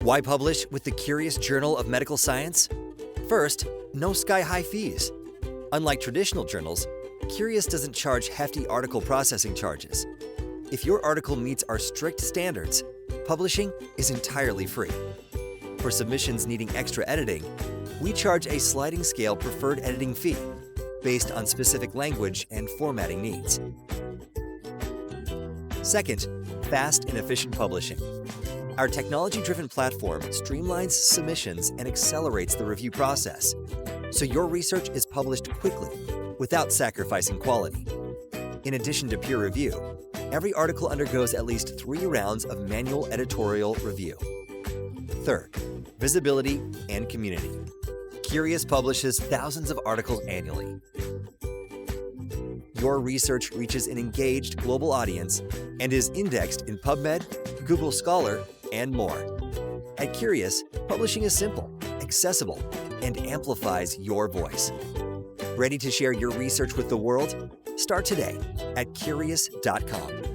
Why publish with the Cureus Journal of Medical Science? First, no sky-high fees. Unlike traditional journals, Cureus doesn't charge hefty article processing charges. If your article meets our strict standards, publishing is entirely free. For submissions needing extra editing, we charge a sliding scale preferred editing fee based on specific language and formatting needs. Second, fast and efficient publishing. Our technology-driven platform streamlines submissions and accelerates the review process, so your research is published quickly without sacrificing quality. In addition to peer review, every article undergoes at least 3 rounds of manual editorial review. Third, visibility and community. Cureus publishes thousands of articles annually. Your research reaches an engaged global audience and is indexed in PubMed, Google Scholar, and more. At Cureus, publishing is simple, accessible, and amplifies your voice. Ready to share your research with the world? Start today at Cureus.com.